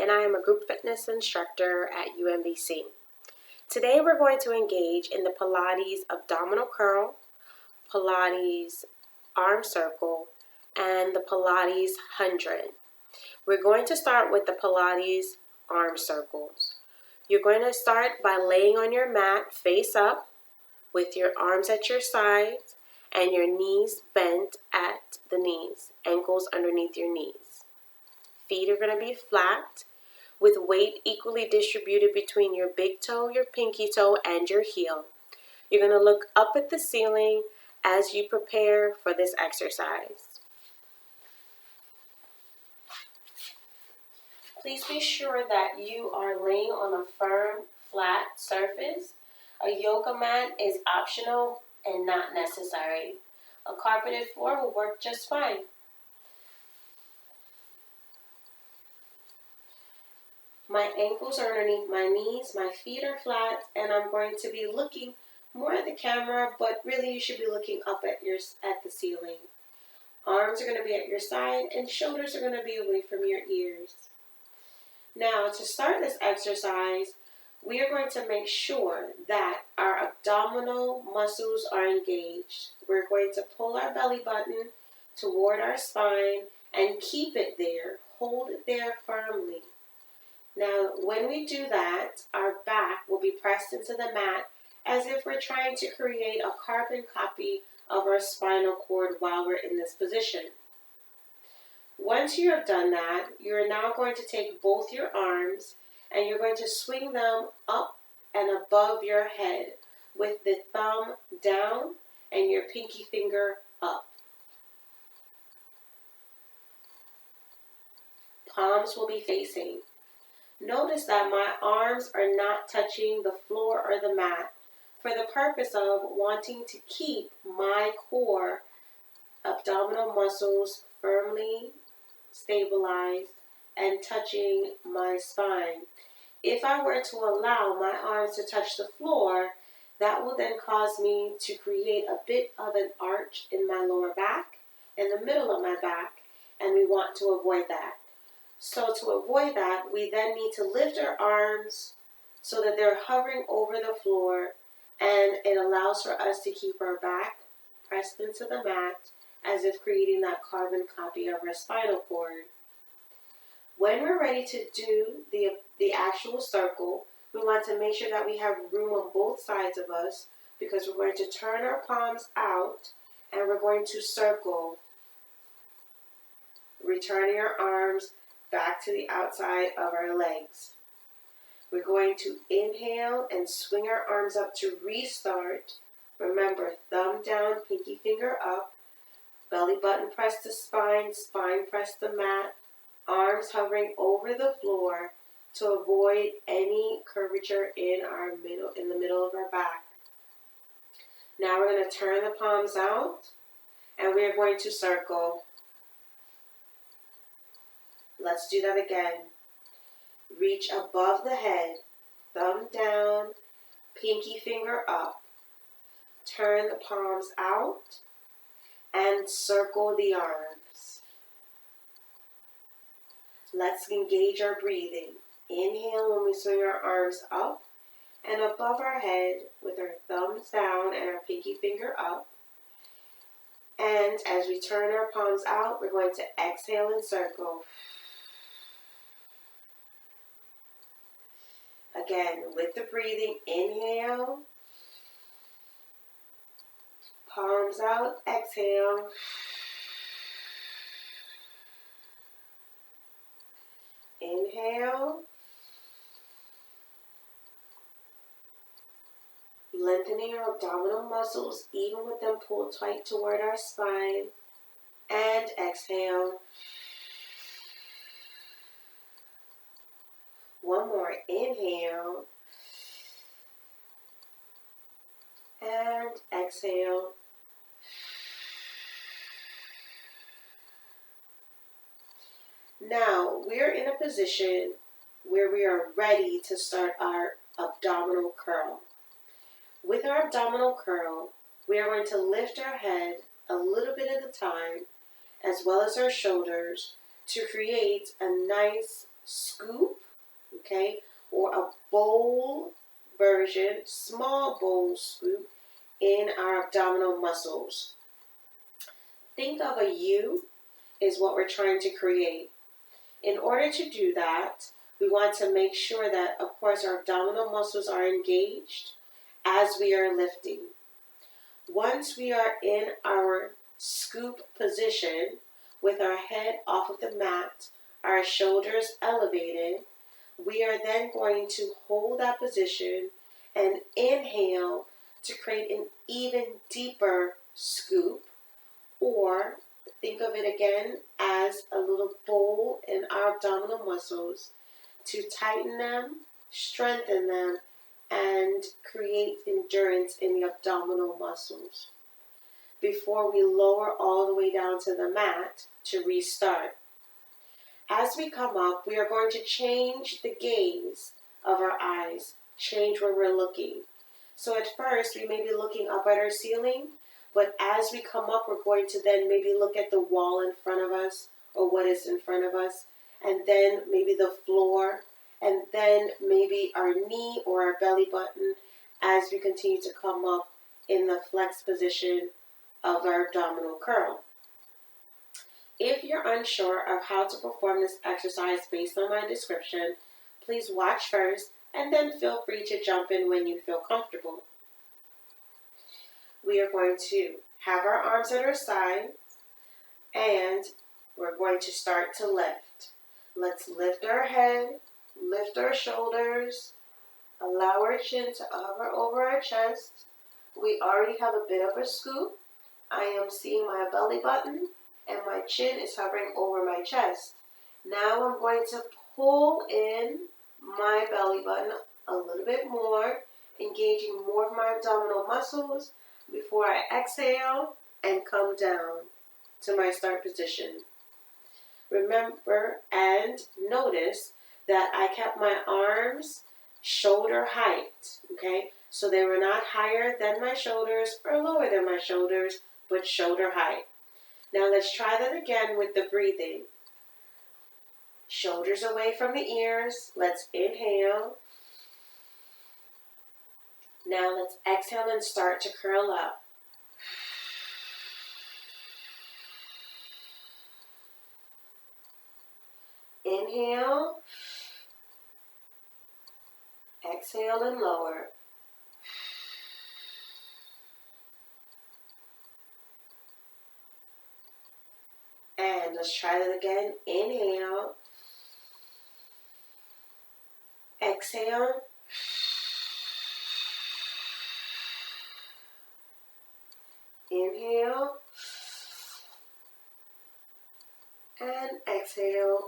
and I am a group fitness instructor at UMBC. Today we're going to engage in the Pilates Abdominal Curl, Pilates Arm Circle, and the Pilates 100. We're going to start with the Pilates Arm Circles. You're going to start by laying on your mat face up with your arms at your sides and your knees bent at the knees, ankles underneath your knees. Feet are going to be flat with weight equally distributed between your big toe, your pinky toe, and your heel. You're going to look up at the ceiling as you prepare for this exercise. Please be sure that you are laying on a firm, flat surface. A yoga mat is optional and not necessary. A carpeted floor will work just fine. My ankles are underneath my knees, my feet are flat, and I'm going to be looking more at the camera, but really you should be looking up at the ceiling. Arms are going to be at your side, and shoulders are going to be away from your ears. Now, to start this exercise, we are going to make sure that our abdominal muscles are engaged. We're going to pull our belly button toward our spine and keep it there. Hold it there firmly. Now, when we do that, our back will be pressed into the mat as if we're trying to create a carbon copy of our spinal cord while we're in this position. Once you have done that, you're now going to take both your arms and you're going to swing them up and above your head with the thumb down and your pinky finger up. Palms will be facing. Notice that my arms are not touching the floor or the mat for the purpose of wanting to keep my core abdominal muscles firmly stabilized and touching my spine. If I were to allow my arms to touch the floor, that will then cause me to create a bit of an arch in my lower back, in the middle of my back, and we want to avoid that. So to avoid that, we then need to lift our arms so that they're hovering over the floor, and it allows for us to keep our back pressed into the mat as if creating that carbon copy of our spinal cord. When we're ready to do the actual circle, we want to make sure that we have room on both sides of us because we're going to turn our palms out and we're going to circle, returning our arms back to the outside of our legs. We're going to inhale and swing our arms up to restart. Remember, thumb down, pinky finger up, belly button press the spine, spine press the mat, arms hovering over the floor to avoid any curvature in the middle of our back. Now we're going to turn the palms out and we are going to circle. Let's do that again. Reach above the head, thumb down, pinky finger up. Turn the palms out and circle the arms. Let's engage our breathing. Inhale when we swing our arms up and above our head with our thumbs down and our pinky finger up. And as we turn our palms out, we're going to exhale and circle. Again, with the breathing, inhale, palms out, exhale. Inhale, lengthening our abdominal muscles even with them pulled tight toward our spine, and exhale. One more, inhale, and exhale. Now, we're in a position where we are ready to start our abdominal curl. With our abdominal curl, we are going to lift our head a little bit at a time, as well as our shoulders, to create a nice scoop, okay, or a bowl version, small bowl scoop in our abdominal muscles. Think of a U is what we're trying to create. In order to do that, we want to make sure that, of course, our abdominal muscles are engaged as we are lifting. Once we are in our scoop position with our head off of the mat, our shoulders elevated, we are then going to hold that position and inhale to create an even deeper scoop, or think of it again as a little bowl in our abdominal muscles to tighten them, strengthen them, and create endurance in the abdominal muscles before we lower all the way down to the mat to restart. As we come up, we are going to change the gaze of our eyes, change where we're looking. So at first, we may be looking up at our ceiling, but as we come up, we're going to then maybe look at the wall in front of us or what is in front of us, and then maybe the floor, and then maybe our knee or our belly button as we continue to come up in the flex position of our abdominal curl. If you're unsure of how to perform this exercise based on my description, please watch first and then feel free to jump in when you feel comfortable. We are going to have our arms at our side and we're going to start to lift. Let's lift our head, lift our shoulders, allow our chin to hover over our chest. We already have a bit of a scoop. I am seeing my belly button and my chin is hovering over my chest. Now I'm going to pull in my belly button a little bit more, engaging more of my abdominal muscles before I exhale and come down to my start position. Remember and notice that I kept my arms shoulder height, okay? So they were not higher than my shoulders or lower than my shoulders, but shoulder height. Now let's try that again with the breathing. Shoulders away from the ears. Let's inhale. Now let's exhale and start to curl up. Inhale. Exhale and lower. And let's try that again. Inhale. Exhale. Inhale. And exhale.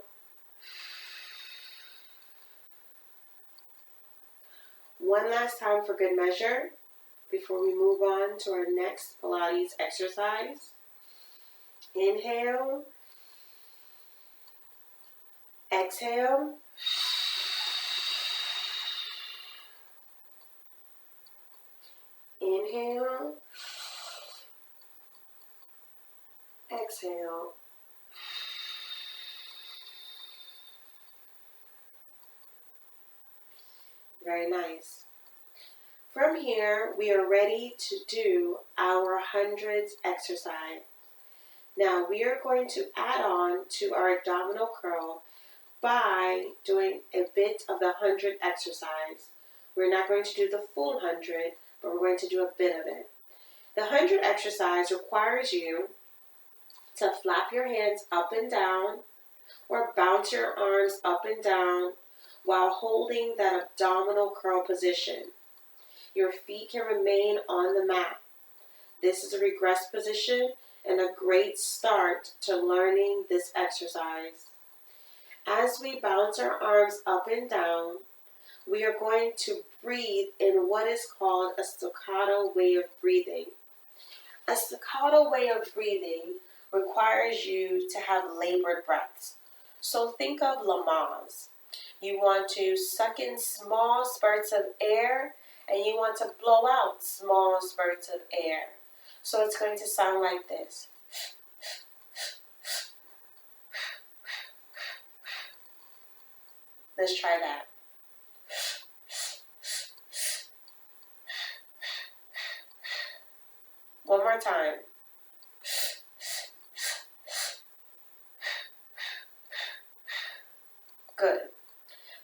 One last time for good measure before we move on to our next Pilates exercise. Inhale. Exhale. Inhale. Exhale. Very nice. From here, we are ready to do our hundreds exercise. Now, we are going to add on to our abdominal curl by doing a bit of the 100 exercise. We're not going to do the full 100, but we're going to do a bit of it. The 100 exercise requires you to flap your hands up and down or bounce your arms up and down while holding that abdominal curl position. Your feet can remain on the mat. This is a regress position and a great start to learning this exercise. As we bounce our arms up and down, we are going to breathe in what is called a staccato way of breathing. A staccato way of breathing requires you to have labored breaths. So think of Lamaze. You want to suck in small spurts of air and you want to blow out small spurts of air. So it's going to sound like this. Let's try that. One more time. Good.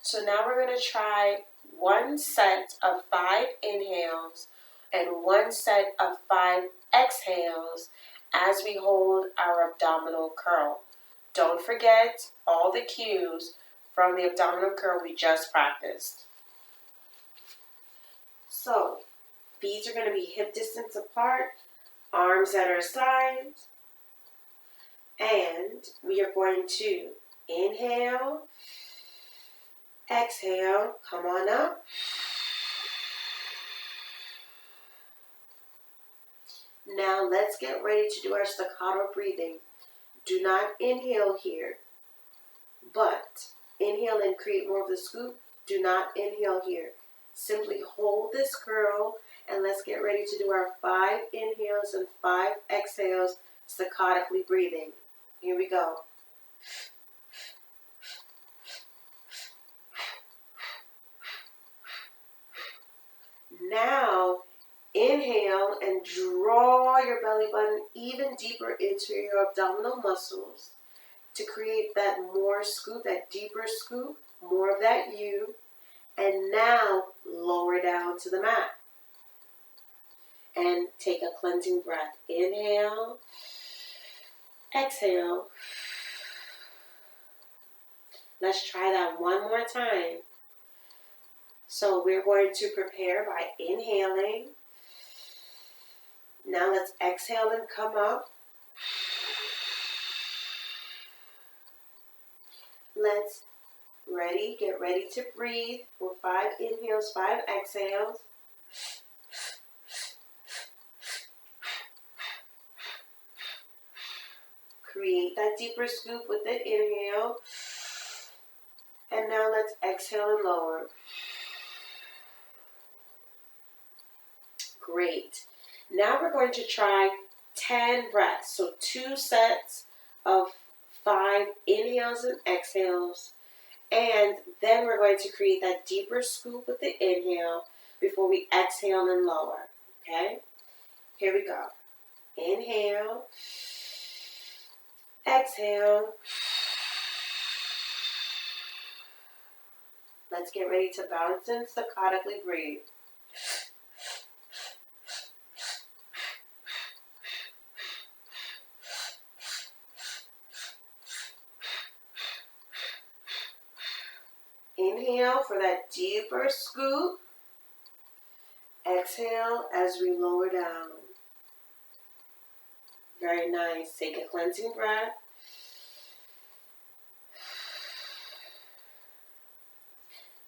So now we're going to try one set of 5 inhales and one set of 5 exhales as we hold our abdominal curl. Don't forget all the cues from the abdominal curl we just practiced. So, feet are going to be hip distance apart, arms at our sides, and we are going to inhale, exhale, come on up. Now let's get ready to do our staccato breathing. Do not inhale here, but inhale and create more of the scoop. Do not inhale here. Simply hold this curl and let's get ready to do our 5 inhales and 5 exhales, staccatically breathing. Here we go. Now, inhale and draw your belly button even deeper into your abdominal muscles to create that more scoop, that deeper scoop, more of that U. And now, lower down to the mat. And take a cleansing breath. Inhale, exhale. Let's try that one more time. So we're going to prepare by inhaling. Now let's exhale and come up. Let's get ready to breathe for 5 inhales, 5 exhales. Create that deeper scoop with the inhale. And now let's exhale and lower. Great. Now we're going to try 10 breaths. So 2 sets of 5 inhales and exhales. And then we're going to create that deeper scoop with the inhale before we exhale and lower. Okay? Here we go. Inhale. Exhale. Let's get ready to bounce and staccatically breathe. Inhale for that deeper scoop. Exhale as we lower down. Very nice. Take a cleansing breath.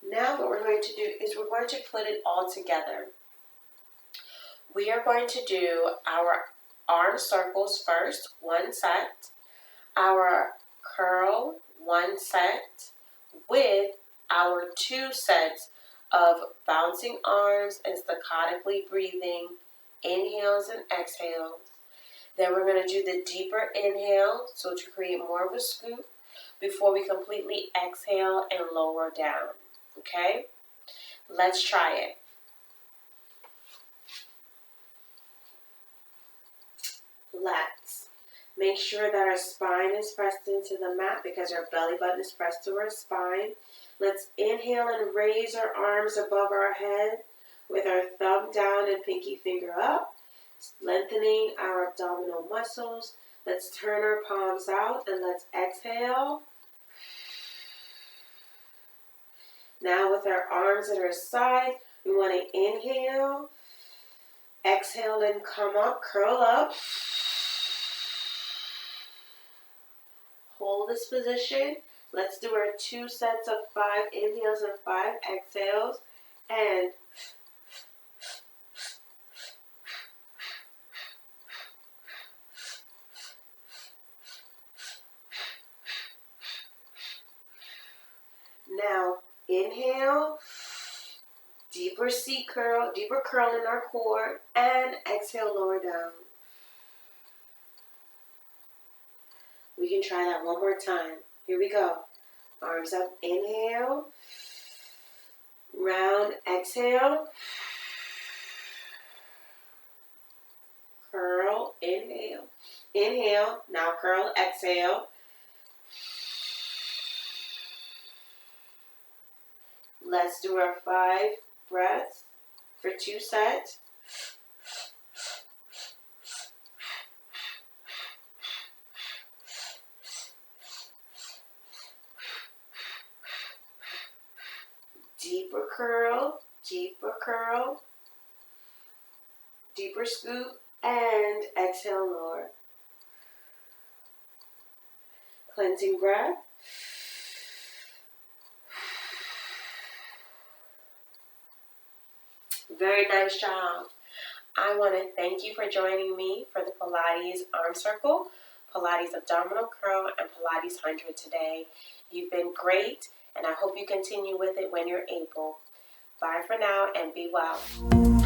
Now what we're going to do is we're going to put it all together. We are going to do our arm circles first, 1 set. Our curl, 1 set, with our 2 sets of bouncing arms and staccatically breathing, inhales and exhales. Then we're going to do the deeper inhale, so to create more of a scoop, before we completely exhale and lower down. Okay? Let's try it. Let's make sure that our spine is pressed into the mat because our belly button is pressed to our spine. Let's inhale and raise our arms above our head with our thumb down and pinky finger up, lengthening our abdominal muscles. Let's turn our palms out and let's exhale. Now with our arms at our side, we want to inhale, exhale and come up, curl up. Hold this position. Let's do our 2 sets of 5 inhales and 5 exhales. And now inhale, deeper C curl, deeper curl in our core, and exhale, lower down. We can try that one more time. Here we go. Arms up, inhale. Round, exhale. Curl, inhale. Inhale, now curl, exhale. Let's do our 5 breaths for 2 sets. Deeper curl, deeper scoop, and exhale, lower. Cleansing breath. Very nice job. I want to thank you for joining me for the Pilates arm circle, Pilates abdominal curl, and Pilates 100 today. You've been great, and I hope you continue with it when you're able. Bye for now, and be well.